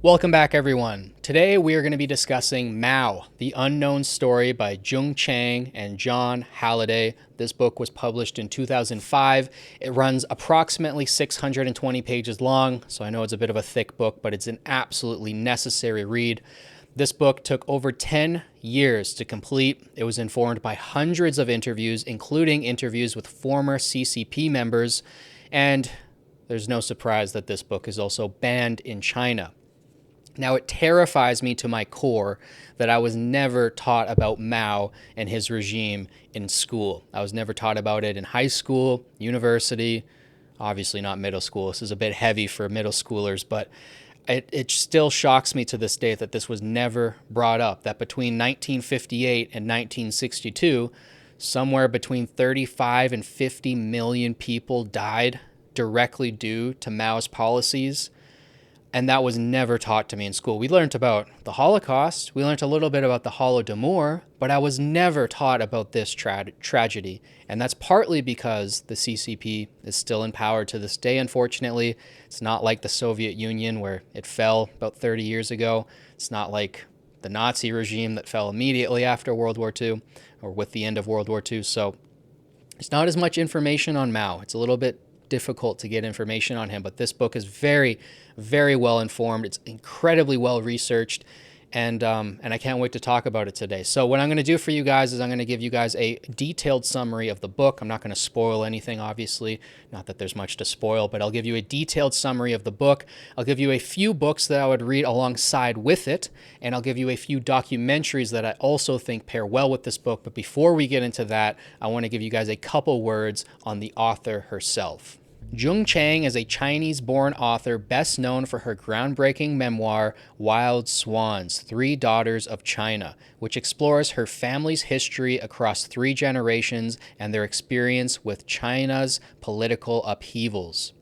Welcome back, everyone. Today we are going to be discussing Mao, the Unknown Story by Jung Chang and Jon Halliday. This book was published in 2005. It runs approximately 620 pages long, so I know it's a bit of a thick book, but it's an absolutely necessary read. This book took over 10 years to complete. It was informed by hundreds of interviews, including interviews with former CCP members, and there's no surprise that this book is also banned in China. Now, it terrifies me to my core that I was never taught about Mao and his regime in school. I was never taught about it in high school, university, obviously not middle school. This is a bit heavy for middle schoolers, but it still shocks me to this day that this was never brought up, that between 1958 and 1962, somewhere between 35 and 50 million people died directly due to Mao's policies. And that was never taught to me in school. We learned about the Holocaust. We learned a little bit about the Holodomor, but I was never taught about this tragedy. And that's partly because the CCP is still in power to this day, unfortunately. It's not like the Soviet Union where it fell about 30 years ago. It's not like the Nazi regime that fell immediately after World War II or with the end of World War II. So there's not as much information on Mao. It's a little bit difficult to get information on him, but this book is very, very well informed. It's incredibly well researched, and I can't wait to talk about it today. So what I'm going to do for you guys is I'm going to give you guys a detailed summary of the book. I'm not going to spoil anything, obviously, not that there's much to spoil, but I'll give you a detailed summary of the book. I'll give you a few books that I would read alongside with it, and I'll give you a few documentaries that I also think pair well with this book. But before we get into that, I want to give you guys a couple words on the author herself. Jung Chang is a Chinese-born author best known for her groundbreaking memoir, Wild Swans, Three Daughters of China, which explores her family's history across 3 generations and their experience with China's political upheavals.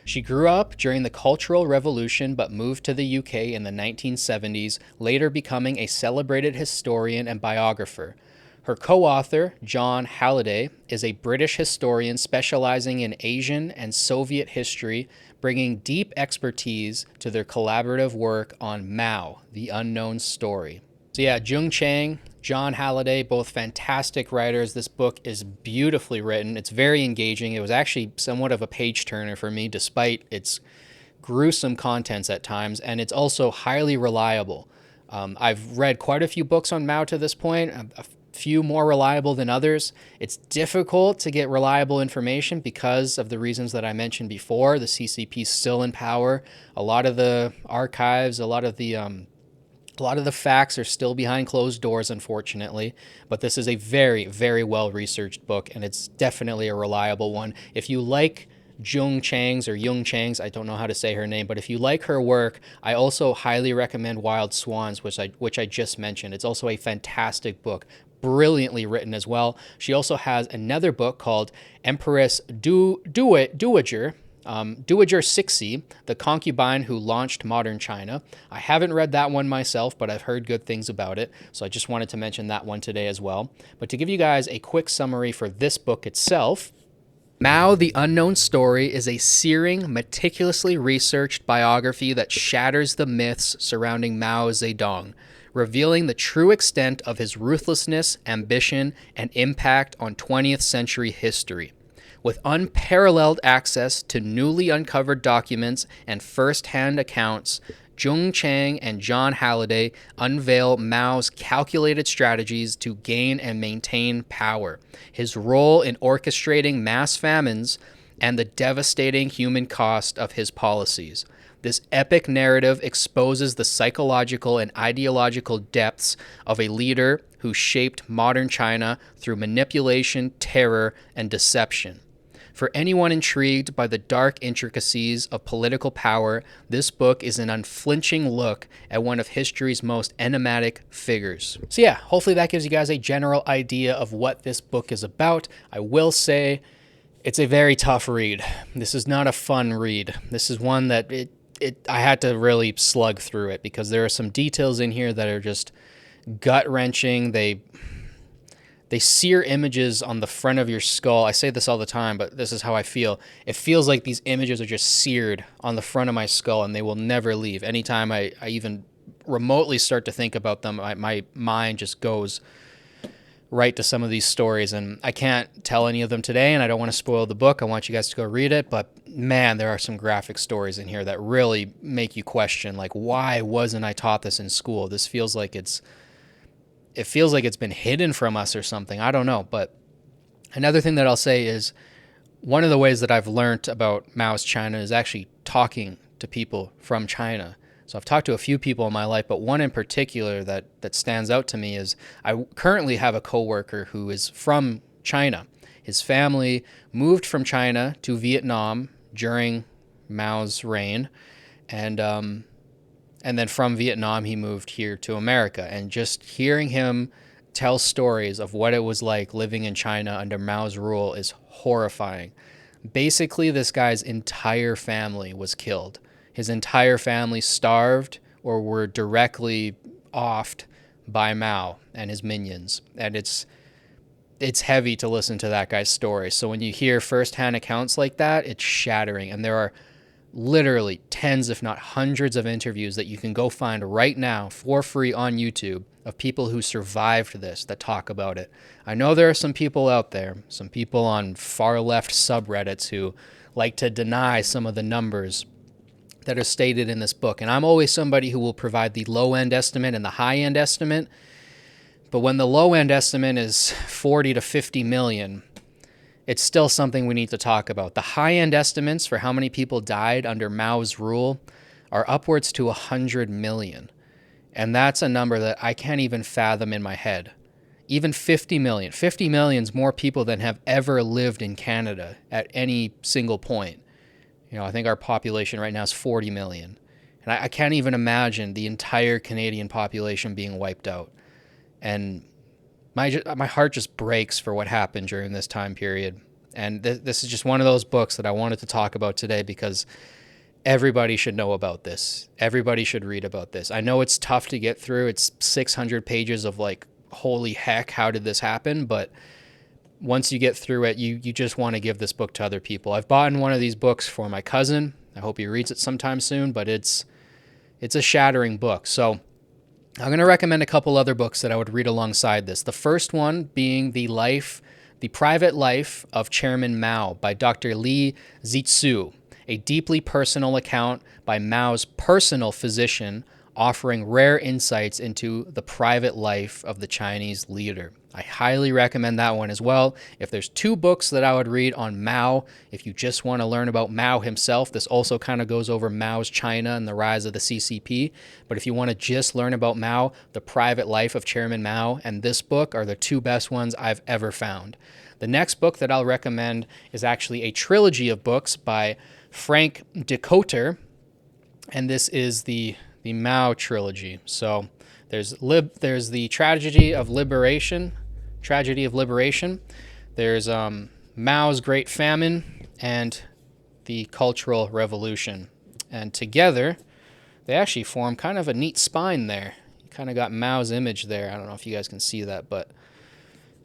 She grew up during the Cultural Revolution but moved to the UK in the 1970s, later becoming a celebrated historian and biographer. Her co-author, Jon Halliday, is a British historian specializing in Asian and Soviet history, bringing deep expertise to their collaborative work on Mao, the Unknown Story. So yeah, Jung Chang, Jon Halliday, both fantastic writers. This book is beautifully written. It's very engaging. It was actually somewhat of a page-turner for me, despite its gruesome contents at times, and it's also highly reliable. I've read quite a few books on Mao to this point, a few more reliable than others. It's difficult to get reliable information because of the reasons that I mentioned before. The CCP is still in power. A lot of the archives, a lot of the facts are still behind closed doors, unfortunately. But this is a very, very well-researched book, and it's definitely a reliable one. If you like Jung Chang's, I don't know how to say her name, but if you like her work, I also highly recommend Wild Swans, which I just mentioned. It's also a fantastic book, brilliantly written as well. She also has another book called Empress Dowager Cixi, the concubine who launched modern China. I haven't read that one myself, but I've heard good things about it, so I just wanted to mention that one today as well. But to give you guys a quick summary for this book itself, Mao, the Unknown Story is a searing, meticulously researched biography that shatters the myths surrounding Mao Zedong, revealing the true extent of his ruthlessness, ambition, and impact on 20th century history. With unparalleled access to newly uncovered documents and first-hand accounts, Jung Chang and Jon Halliday unveil Mao's calculated strategies to gain and maintain power, his role in orchestrating mass famines, and the devastating human cost of his policies. This epic narrative exposes the psychological and ideological depths of a leader who shaped modern China through manipulation, terror, and deception. For anyone intrigued by the dark intricacies of political power, this book is an unflinching look at one of history's most enigmatic figures. So yeah, hopefully that gives you guys a general idea of what this book is about. I will say it's a very tough read. This is not a fun read. This is one that I had to really slug through it because there are some details in here that are just gut-wrenching. they sear images on the front of your skull. I say this all the time, but this is how I feel. It feels like these images are just seared on the front of my skull, and they will never leave. Anytime I even remotely start to think about them, my mind just goes right to some of these stories, and I can't tell any of them today, and I don't want to spoil the book. I want you guys to go read it, but man, there are some graphic stories in here that really make you question, like, why wasn't I taught this in school? This feels like it's been hidden from us or something. I don't know. But another thing that I'll say is one of the ways that I've learned about Mao's China is actually talking to people from China. So I've talked to a few people in my life, but one in particular that stands out to me is I currently have a coworker who is from China. His family moved from China to Vietnam during Mao's reign, and then from Vietnam he moved here to America. And just hearing him tell stories of what it was like living in China under Mao's rule is horrifying. Basically, this guy's entire family was killed. His entire family starved or were directly offed by Mao and his minions. And it's heavy to listen to that guy's story. So when you hear firsthand accounts like that, it's shattering. And there are literally tens, if not hundreds of interviews that you can go find right now for free on YouTube of people who survived this that talk about it. I know there are some people out there, some people on far left subreddits who like to deny some of the numbers that are stated in this book. And I'm always somebody who will provide the low-end estimate and the high-end estimate. But when the low-end estimate is 40 to 50 million, it's still something we need to talk about. The high-end estimates for how many people died under Mao's rule are upwards to 100 million. And that's a number that I can't even fathom in my head. Even 50 million. 50 million is more people than have ever lived in Canada at any single point. You know, I think our population right now is 40 million. And I can't even imagine the entire Canadian population being wiped out. And my heart just breaks for what happened during this time period. And this is just one of those books that I wanted to talk about today because everybody should know about this. Everybody should read about this. I know it's tough to get through. It's 600 pages of like, holy heck, how did this happen? But once you get through it, you just want to give this book to other people. I've bought one of these books for my cousin. I hope he reads it sometime soon, but it's a shattering book. So I'm going to recommend a couple other books that I would read alongside this. The first one being The Private Life of Chairman Mao by Dr. Li Zitsu, a deeply personal account by Mao's personal physician offering rare insights into the private life of the Chinese leader. I highly recommend that one as well. If there's two books that I would read on Mao, if you just want to learn about Mao himself, this also kind of goes over Mao's China and the rise of the CCP. But if you want to just learn about Mao, The Private Life of Chairman Mao and this book are the two best ones I've ever found. The next book that I'll recommend is actually a trilogy of books by Frank Decoter, and this is the Mao trilogy. So there's the Tragedy of Liberation. There's Mao's Great Famine and the Cultural Revolution. And together, they actually form kind of a neat spine there. You kind of got Mao's image there. I don't know if you guys can see that, but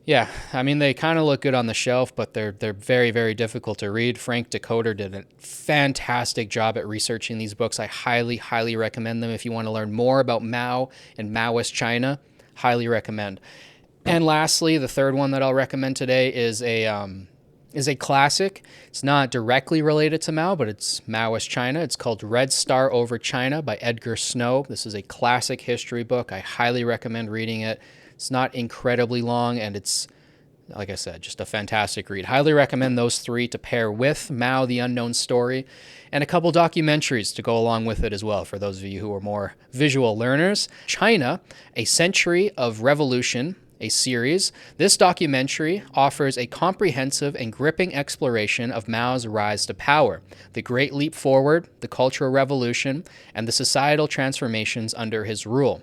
yeah, I mean, they kind of look good on the shelf, but they're very, very difficult to read. Frank Decoter did a fantastic job at researching these books. I highly, highly recommend them. If you want to learn more about Mao and Maoist China, highly recommend. And lastly, the third one that I'll recommend today is a classic. It's not directly related to Mao, but it's Maoist China. It's called Red Star Over China by Edgar Snow. This is a classic history book. I highly recommend reading it. It's not incredibly long, and it's, like I said, just a fantastic read. Highly recommend those three to pair with Mao, the Unknown Story, and a couple documentaries to go along with it as well, for those of you who are more visual learners. China, A Century of Revolution, a series. This documentary offers a comprehensive and gripping exploration of Mao's rise to power, the Great Leap Forward, the Cultural Revolution, and the societal transformations under his rule.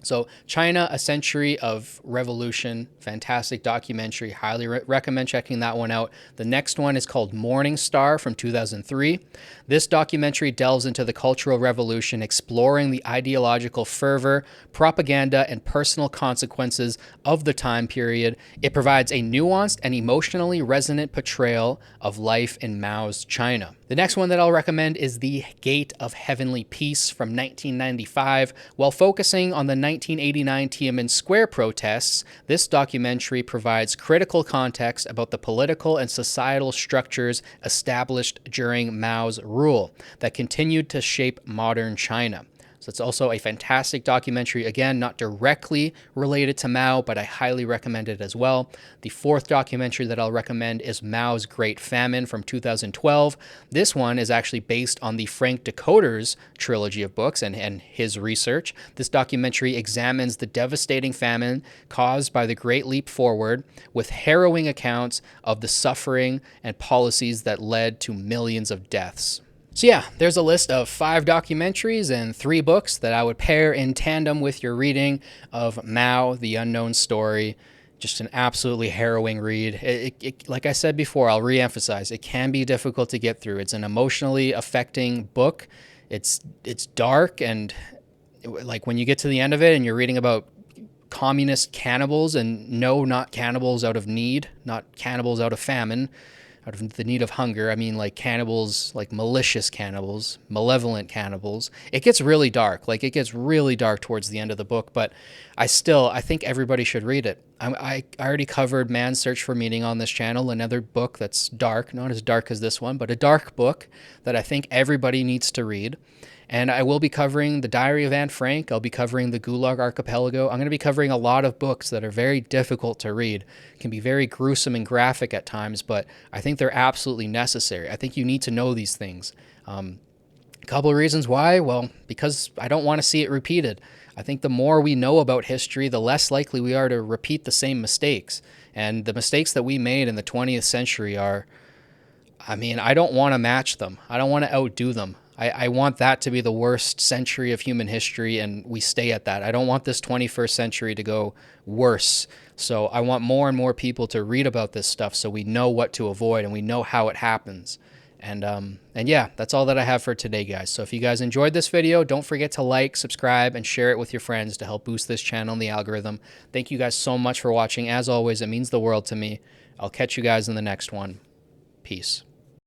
So China, A Century of Revolution, fantastic documentary. Highly recommend checking that one out. The next one is called Morning Star from 2003. This documentary delves into the Cultural Revolution, exploring the ideological fervor, propaganda, and personal consequences of the time period. It provides a nuanced and emotionally resonant portrayal of life in Mao's China. The next one that I'll recommend is The Gate of Heavenly Peace from 1995. While focusing on the 1989 Tiananmen Square protests, this documentary provides critical context about the political and societal structures established during Mao's rule that continued to shape modern China. So it's also a fantastic documentary. Again, not directly related to Mao, but I highly recommend it as well. The fourth documentary that I'll recommend is Mao's Great Famine from 2012. This one is actually based on the Frank Decoter's trilogy of books and his research. This documentary examines the devastating famine caused by the Great Leap Forward, with harrowing accounts of the suffering and policies that led to millions of deaths. So yeah, there's a list of 5 documentaries and 3 books that I would pair in tandem with your reading of Mao, The Unknown Story. Just an absolutely harrowing read. Like I said before, I'll reemphasize, it can be difficult to get through. It's an emotionally affecting book. It's dark, and like when you get to the end of it and you're reading about communist cannibals, and no, not cannibals out of need, not cannibals out of famine, out of the need of hunger. I mean, like cannibals, like malicious cannibals, malevolent cannibals. It gets really dark. Like, it gets really dark towards the end of the book, but I think everybody should read it. I already covered Man's Search for Meaning on this channel, another book that's dark, not as dark as this one, but a dark book that I think everybody needs to read. And I will be covering The Diary of Anne Frank. I'll be covering The Gulag Archipelago. I'm going to be covering a lot of books that are very difficult to read, can be very gruesome and graphic at times, but I think they're absolutely necessary. I think you need to know these things. A couple of reasons why. Well, because I don't want to see it repeated. I think the more we know about history, the less likely we are to repeat the same mistakes. And the mistakes that we made in the 20th century are, I don't want to match them. I don't want to outdo them. I want that to be the worst century of human history, and we stay at that. I don't want this 21st century to go worse. So I want more and more people to read about this stuff so we know what to avoid and we know how it happens. And yeah, that's all that I have for today, guys. So if you guys enjoyed this video, don't forget to like, subscribe, and share it with your friends to help boost this channel and the algorithm. Thank you guys so much for watching. As always, it means the world to me. I'll catch you guys in the next one. Peace.